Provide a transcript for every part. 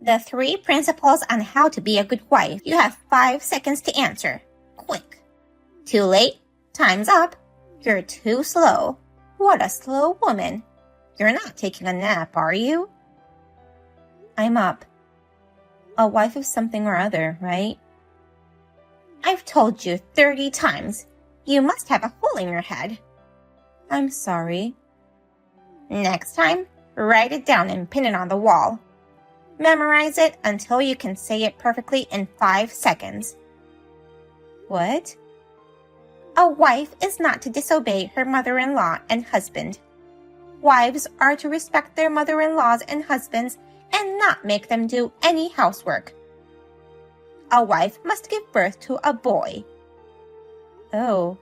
The 3 principles on how to be a good wife. You have 5 seconds to answer. Quick. Too late. Time's up. You're too slow. What a slow woman. You're not taking a nap, are you? I'm up. A wife of something or other, right? I've told you 30 times. You must have a hole in your head. I'm sorry. Next time, write it down and pin it on the wall. Memorize it until you can say it perfectly in 5 seconds. What? A wife is not to disobey her mother-in-law and husband. Wives are to respect their mother-in-laws and husbands and not make them do any housework. A wife must give birth to a boy. Oh,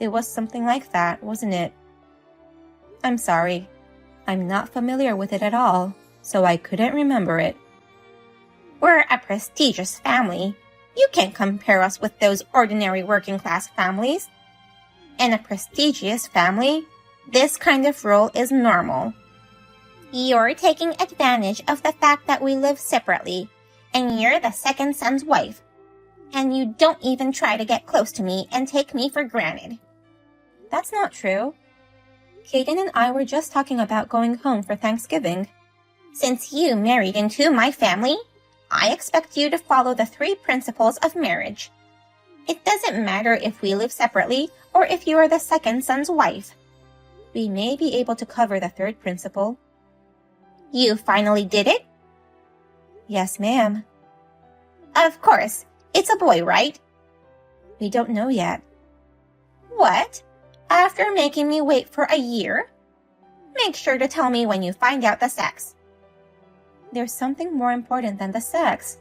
it was something like that, wasn't it? I'm sorry. I'm not familiar with it at all, so I couldn't remember it. We're a prestigious family. You can't compare us with those ordinary working-class families. In a prestigious family, this kind of rule is normal. You're taking advantage of the fact that we live separately, and you're the second son's wife. And you don't even try to get close to me and take me for granted. That's not true. Kaden and I were just talking about going home for Thanksgiving. Since you married into my family, I expect you to follow the 3 principles of marriage. It doesn't matter if we live separately or if you are the second son's wife. We may be able to cover the 3rd principle. You finally did it? Yes, ma'am. Of course. It's a boy, right? We don't know yet. What? After making me wait for a year? Make sure to tell me when you find out the sex. There's something more important than the sex.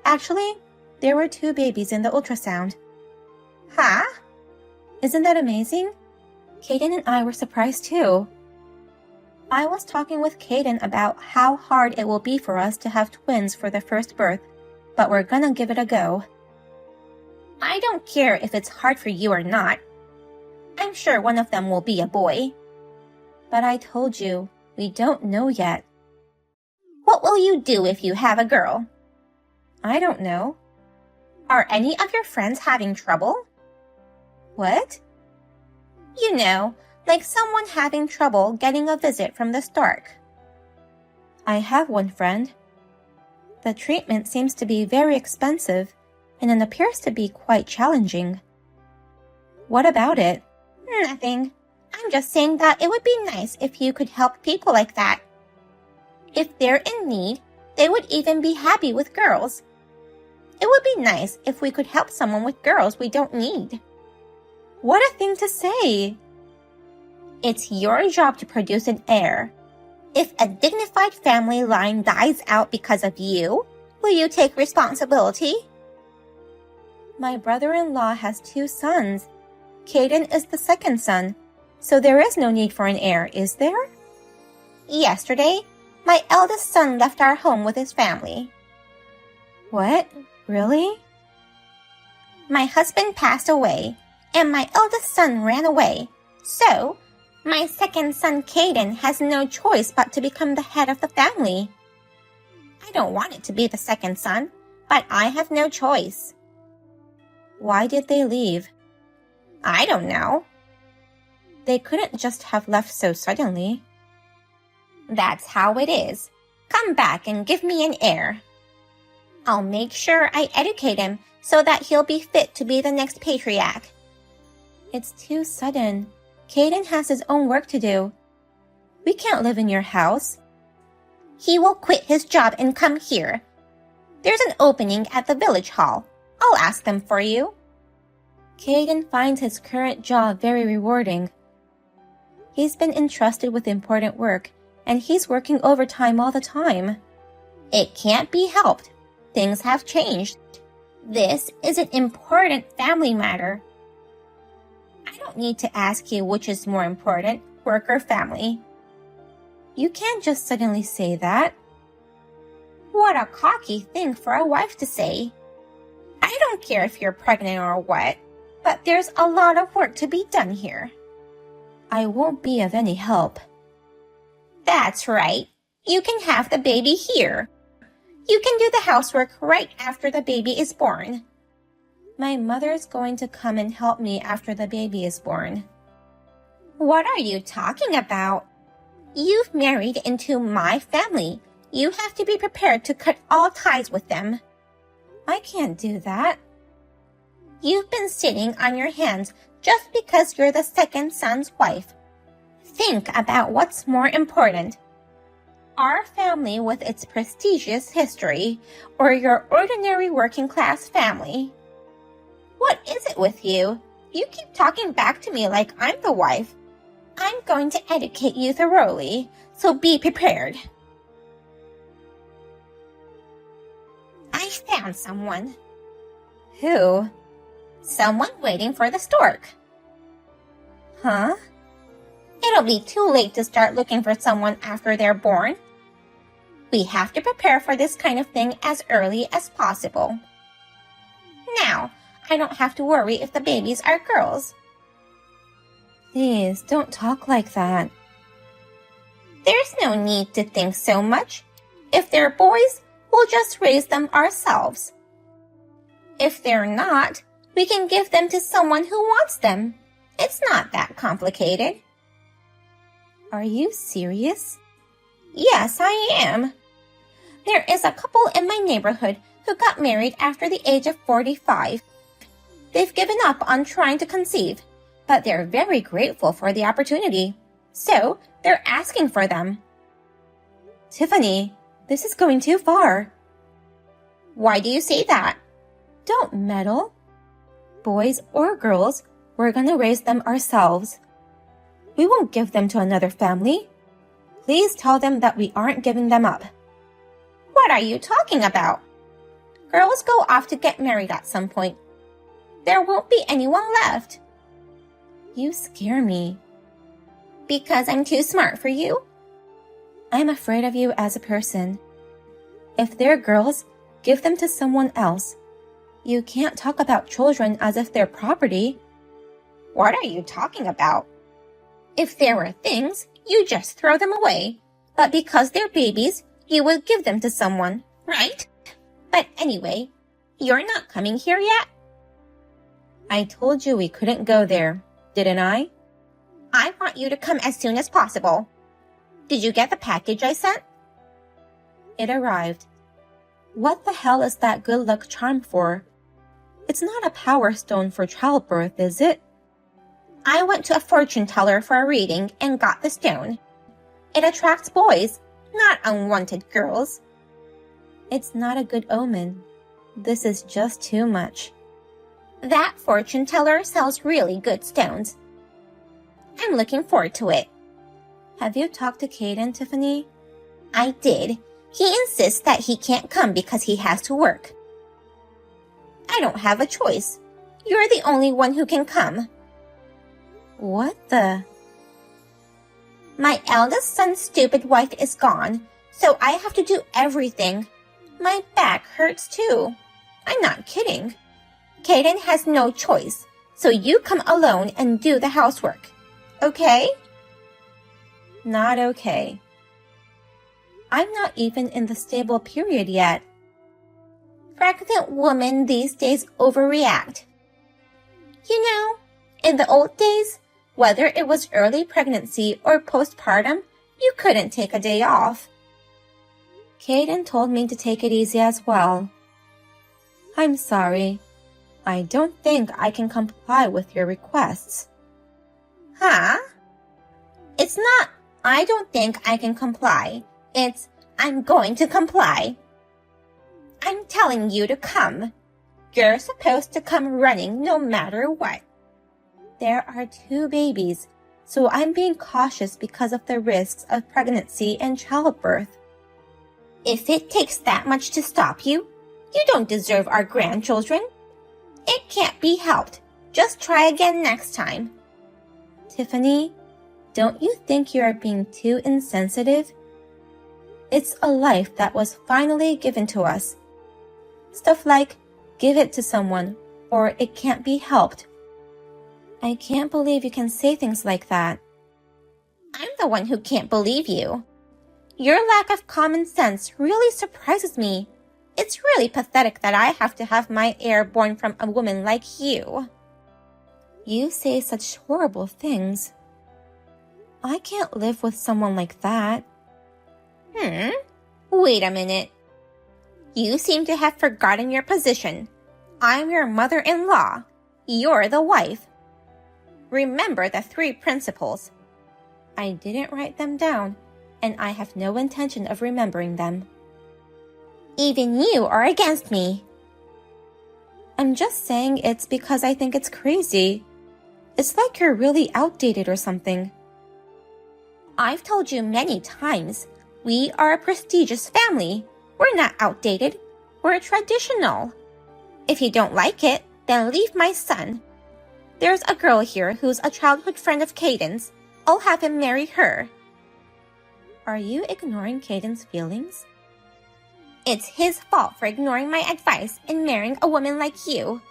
Actually, there were 2 babies in the ultrasound. Huh? Isn't that amazing? Kaden and I were surprised too. I was talking with Kaden about how hard it will be for us to have twins for the first birth, but we're gonna give it a go. I don't care if it's hard for you or not. I'm sure one of them will be a boy. But I told you, we don't know yet. What will you do if you have a girl? I don't know. Are any of your friends having trouble? What? You know, like someone having trouble getting a visit from the Stark. I have one friend. The treatment seems to be very expensive, and it appears to be quite challenging. What about it? Nothing. I'm just saying that it would be nice if you could help people like that. If they're in need, they would even be happy with girls. It would be nice if we could help someone with girls we don't need. What a thing to say! It's your job to produce an heir. If a dignified family line dies out because of you, will you take responsibility? My brother-in-law has 2 sons. Kaden is the second son, so there is no need for an heir, is there? Yesterday, my eldest son left our home with his family. What? Really? My husband passed away, and my eldest son ran away. So, my second son Kaden has no choice but to become the head of the family. I don't want it to be the second son, but I have no choice. Why did they leave? I don't know. They couldn't just have left so suddenly. That's how it is. Come back and give me an heir. I'll make sure I educate him so that he'll be fit to be the next patriarch. It's too sudden. Kaden has his own work to do. We can't live in your house. He will quit his job and come here. There's an opening at the village hall. I'll ask them for you. Kaden finds his current job very rewarding. He's been entrusted with important work, and he's working overtime all the time. It can't be helped. Things have changed. This is an important family matter. I don't need to ask you which is more important, work or family. You can't just suddenly say that. What a cocky thing for a wife to say. I don't care if you're pregnant or what, but there's a lot of work to be done here. I won't be of any help. That's right. You can have the baby here. You can do the housework right after the baby is born. My mother's going to come and help me after the baby is born. What are you talking about? You've married into my family. You have to be prepared to cut all ties with them. I can't do that. You've been sitting on your hands just because you're the second son's wife. Think about what's more important. Our family with its prestigious history, or your ordinary working class family. What is it with you? You keep talking back to me like I'm the wife. I'm going to educate you thoroughly, so be prepared. I found someone. Who? Someone waiting for the stork. Huh? It'll be too late to start looking for someone after they're born. We have to prepare for this kind of thing as early as possible. Now, I don't have to worry if the babies are girls. Please, don't talk like that. There's no need to think so much. If they're boys, we'll just raise them ourselves. If they're not, we can give them to someone who wants them. It's not that complicated. Are you serious? Yes, I am. There is a couple in my neighborhood who got married after the age of 45. They've given up on trying to conceive, but they're very grateful for the opportunity. So, they're asking for them. Tiffany, this is going too far. Why do you say that? Don't meddle. Boys or girls, we're gonna raise them ourselves. We won't give them to another family. Please tell them that we aren't giving them up. What are you talking about? Girls go off to get married at some point. There won't be anyone left. You scare me. Because I'm too smart for you? I'm afraid of you as a person. If they're girls, give them to someone else. You can't talk about children as if they're property. What are you talking about? If there were things, you just throw them away. But because they're babies, you would give them to someone, right? But anyway, you're not coming here yet? I told you we couldn't go there, didn't I? I want you to come as soon as possible. Did you get the package I sent? It arrived. What the hell is that good luck charm for? It's not a power stone for childbirth, is it? I went to a fortune teller for a reading and got the stone. It attracts boys, not unwanted girls. It's not a good omen. This is just too much. That fortune teller sells really good stones. I'm looking forward to it. Have you talked to Caden, Tiffany? I did. He insists that he can't come because he has to work. I don't have a choice. You're the only one who can come. What the? My eldest son's stupid wife is gone, so I have to do everything. My back hurts too. I'm not kidding. Caden has no choice, so you come alone and do the housework. Okay? Not okay. I'm not even in the stable period yet. Pregnant women these days overreact. You know, in the old days, whether it was early pregnancy or postpartum, you couldn't take a day off. Caden told me to take it easy as well. I'm sorry. I don't think I can comply with your requests. Huh? It's not, I don't think I can comply. It's, I'm going to comply. I'm telling you to come. You're supposed to come running no matter what. There are 2 babies, so I'm being cautious because of the risks of pregnancy and childbirth. If it takes that much to stop you, you don't deserve our grandchildren. It can't be helped. Just try again next time. Tiffany, don't you think you are being too insensitive? It's a life that was finally given to us. Stuff like, give it to someone, or it can't be helped. I can't believe you can say things like that. I'm the one who can't believe you. Your lack of common sense really surprises me. It's really pathetic that I have to have my heir born from a woman like you. You say such horrible things. I can't live with someone like that. Wait a minute. You seem to have forgotten your position. I'm your mother-in-law. You're the wife. Remember the 3 principles. I didn't write them down, and I have no intention of remembering them. Even you are against me. I'm just saying it's because I think it's crazy. It's like you're really outdated or something. I've told you many times, we are a prestigious family. We're not outdated. We're traditional. If you don't like it, then leave my son. There's a girl here who's a childhood friend of Caden's. I'll have him marry her. Are you ignoring Caden's feelings? It's his fault for ignoring my advice and marrying a woman like you.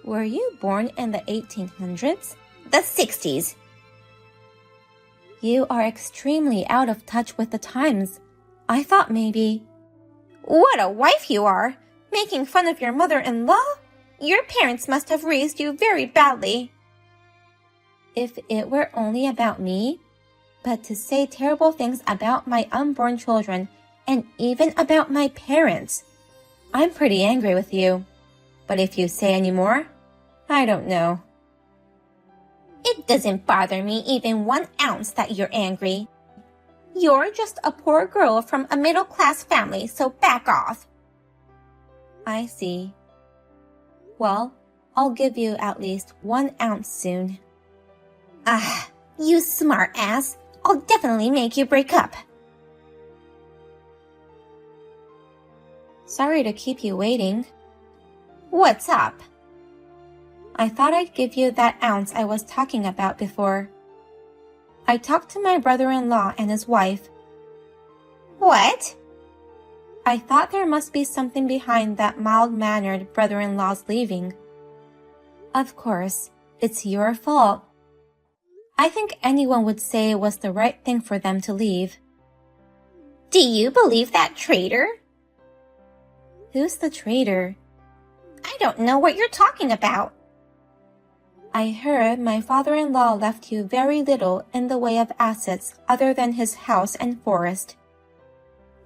Were you born in the 1800s? The 60s. You are extremely out of touch with the times. I thought maybe... What a wife you are! Making fun of your mother-in-law? Your parents must have raised you very badly. If it were only about me, but to say terrible things about my unborn children and even about my parents, I'm pretty angry with you. But if you say any more, I don't know. It doesn't bother me even 1 ounce that you're angry. You're just a poor girl from a middle-class family, so back off. I see. Well, I'll give you at least 1 ounce soon. You smart ass. I'll definitely make you break up. Sorry to keep you waiting. What's up? I thought I'd give you that ounce I was talking about before. I talked to my brother-in-law and his wife. What? I thought there must be something behind that mild-mannered brother-in-law's leaving. Of course, it's your fault. I think anyone would say it was the right thing for them to leave. Do you believe that traitor? Who's the traitor? I don't know what you're talking about. I heard my father-in-law left you very little in the way of assets other than his house and forest.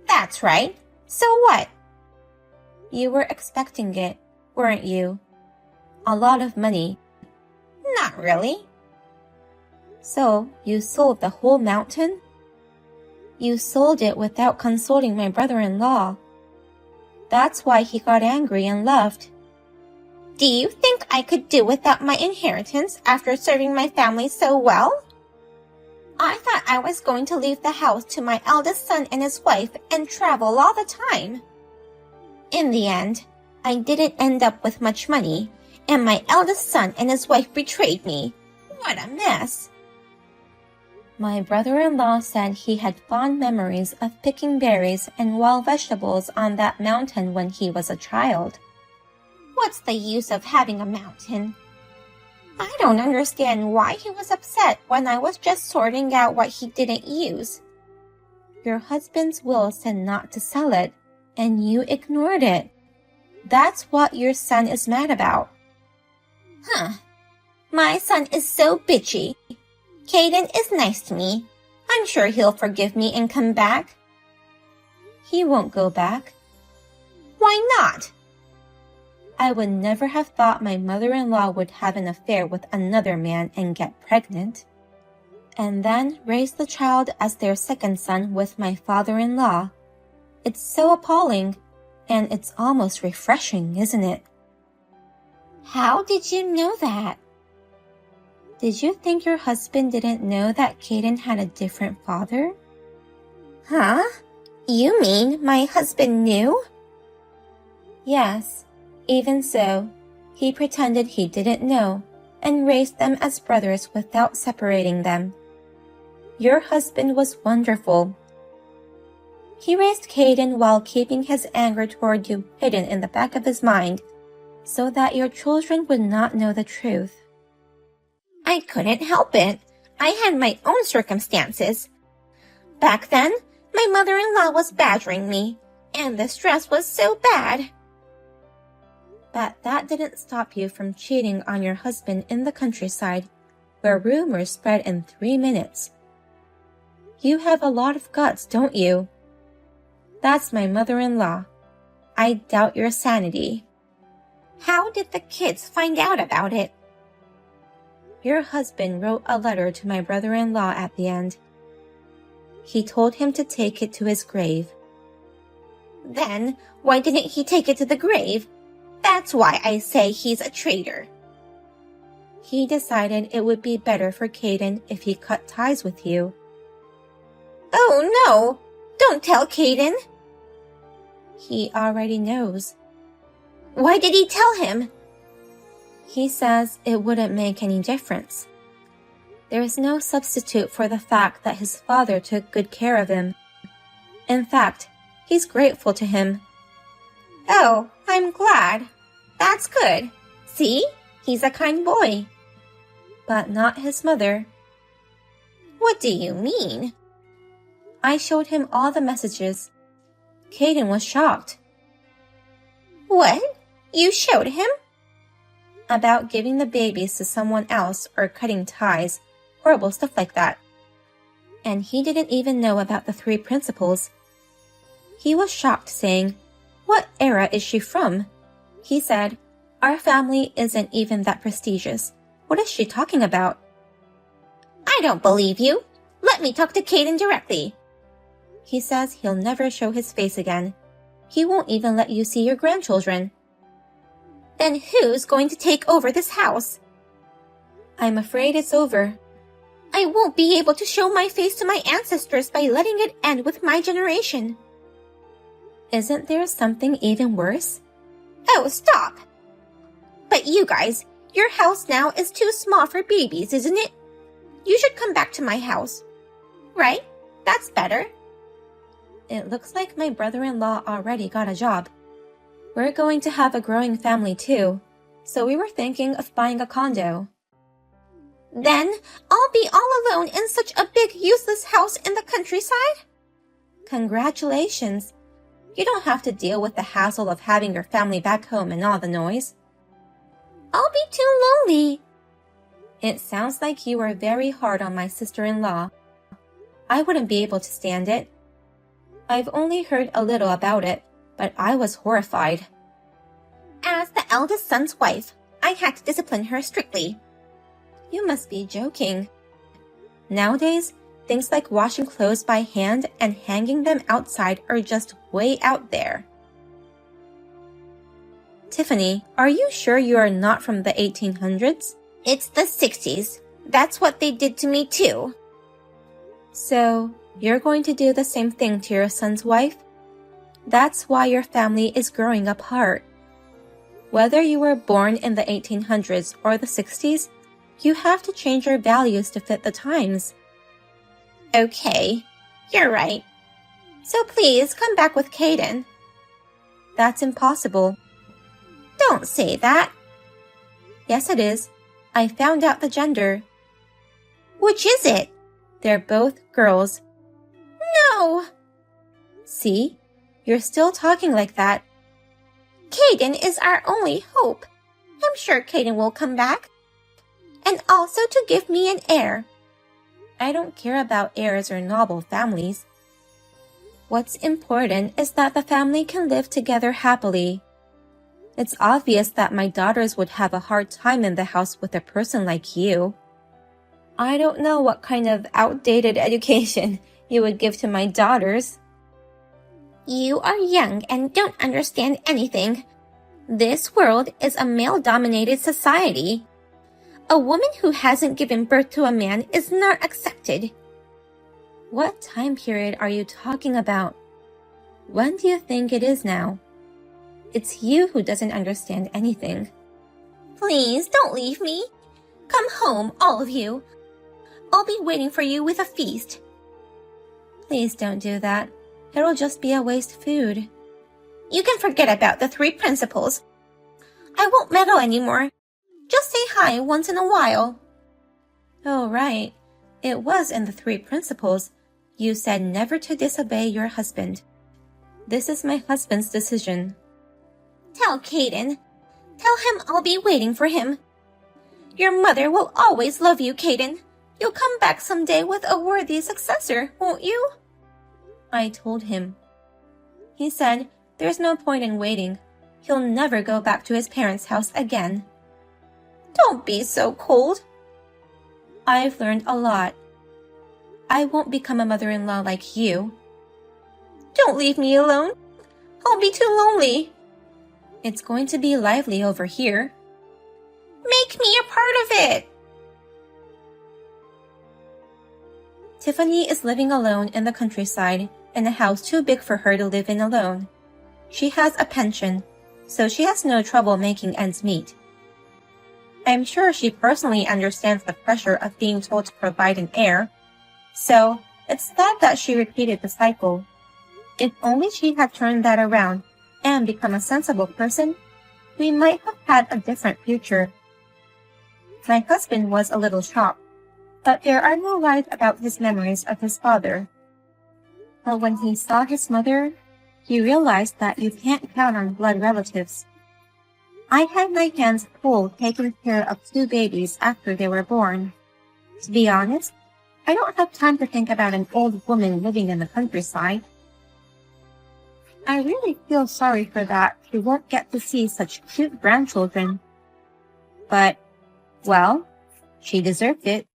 That's right. So what? You were expecting it, weren't you? A lot of money. Not really. So, you sold the whole mountain? You sold it without consulting my brother-in-law. That's why he got angry and left. Do you think I could do without my inheritance after serving my family so well? I thought I was going to leave the house to my eldest son and his wife and travel all the time. In the end, I didn't end up with much money, and my eldest son and his wife betrayed me. What a mess. My brother-in-law said he had fond memories of picking berries and wild vegetables on that mountain when he was a child. What's the use of having a mountain? I don't understand why he was upset when I was just sorting out what he didn't use. Your husband's will said not to sell it, and you ignored it. That's what your son is mad about. My son is so bitchy. Caden is nice to me. I'm sure he'll forgive me and come back. He won't go back. Why not? I would never have thought my mother-in-law would have an affair with another man and get pregnant, and then raise the child as their second son with my father-in-law. It's so appalling, and it's almost refreshing, isn't it? How did you know that? Did you think your husband didn't know that Caden had a different father? Huh? You mean my husband knew? Yes. Even so, he pretended he didn't know and raised them as brothers without separating them. Your husband was wonderful. He raised Caden while keeping his anger toward you hidden in the back of his mind so that your children would not know the truth. I couldn't help it. I had my own circumstances. Back then, my mother-in-law was badgering me, And the stress was so bad. But that didn't stop you from cheating on your husband in the countryside, where rumors spread in 3 minutes. You have a lot of guts, don't you? That's my mother-in-law. I doubt your sanity. How did the kids find out about it? Your husband wrote a letter to my brother-in-law at the end. He told him to take it to his grave. Then, why didn't he take it to the grave? That's why I say he's a traitor. He decided it would be better for Caden if he cut ties with you. Oh no! Don't tell Caden! He already knows. Why did he tell him? He says it wouldn't make any difference. There's no substitute for the fact that his father took good care of him. In fact, he's grateful to him. Oh, I'm glad. That's good. See? He's a kind boy. But not his mother. What do you mean? I showed him all the messages. Caden was shocked. What? You showed him? About giving the babies to someone else or cutting ties, horrible stuff like that. And he didn't even know about the 3 principles. He was shocked, saying, "What era is she from?" He said, "Our family isn't even that prestigious. What is she talking about?" I don't believe you. Let me talk to Caden directly. He says he'll never show his face again. He won't even let you see your grandchildren. Then who's going to take over this house? I'm afraid it's over. I won't be able to show my face to my ancestors by letting it end with my generation. Isn't there something even worse? Oh, stop! But you guys, your house now is too small for babies, isn't it? You should come back to my house. Right? That's better. It looks like my brother-in-law already got a job. We're going to have a growing family too, so we were thinking of buying a condo. Then I'll be all alone in such a big useless house in the countryside? Congratulations. You don't have to deal with the hassle of having your family back home and all the noise. I'll be too lonely. It sounds like you are very hard on my sister-in-law. I wouldn't be able to stand it. I've only heard a little about it, but I was horrified. As the eldest son's wife, I had to discipline her strictly. You must be joking. Nowadays, things like washing clothes by hand and hanging them outside are just way out there. Tiffany, are you sure you are not from the 1800s? It's the 60s. That's what they did to me too. So, you're going to do the same thing to your son's wife? That's why your family is growing apart. Whether you were born in the 1800s or the 60s, you have to change your values to fit the times. Okay, you're right. So please come back with Caden. That's impossible. Don't say that. Yes, it is. I found out the gender. Which is it? They're both girls. No! See? You're still talking like that. Caden is our only hope. I'm sure Caden will come back. And also to give me an heir. I don't care about heirs or noble families. What's important is that the family can live together happily. It's obvious that my daughters would have a hard time in the house with a person like you. I don't know what kind of outdated education you would give to my daughters. You are young and don't understand anything. This world is a male-dominated society. A woman who hasn't given birth to a man is not accepted. What time period are you talking about? When do you think it is now? It's you who doesn't understand anything. Please don't leave me. Come home, all of you. I'll be waiting for you with a feast. Please don't do that. It'll just be a waste of food. You can forget about the 3 principles. I won't meddle anymore. Just say hi once in a while. Oh, right. It was in the 3 principles. You said never to disobey your husband. This is my husband's decision. Tell Caden. Tell him I'll be waiting for him. Your mother will always love you, Caden. You'll come back someday with a worthy successor, won't you? I told him. He said there's no point in waiting. He'll never go back to his parents' house again. Don't be so cold. I've learned a lot. I won't become a mother-in-law like you. Don't leave me alone. I'll be too lonely. It's going to be lively over here. Make me a part of it. Tiffany is living alone in the countryside in a house too big for her to live in alone. She has a pension, so she has no trouble making ends meet. I'm sure she personally understands the pressure of being told to provide an heir, so it's sad that she repeated the cycle. If only she had turned that around and become a sensible person, we might have had a different future. My husband was a little shocked, but there are no lies about his memories of his father. But when he saw his mother, he realized that you can't count on blood relatives. I had my hands full taking care of 2 babies after they were born. To be honest, I don't have time to think about an old woman living in the countryside. I really feel sorry for that she won't get to see such cute grandchildren. But, well, she deserved it.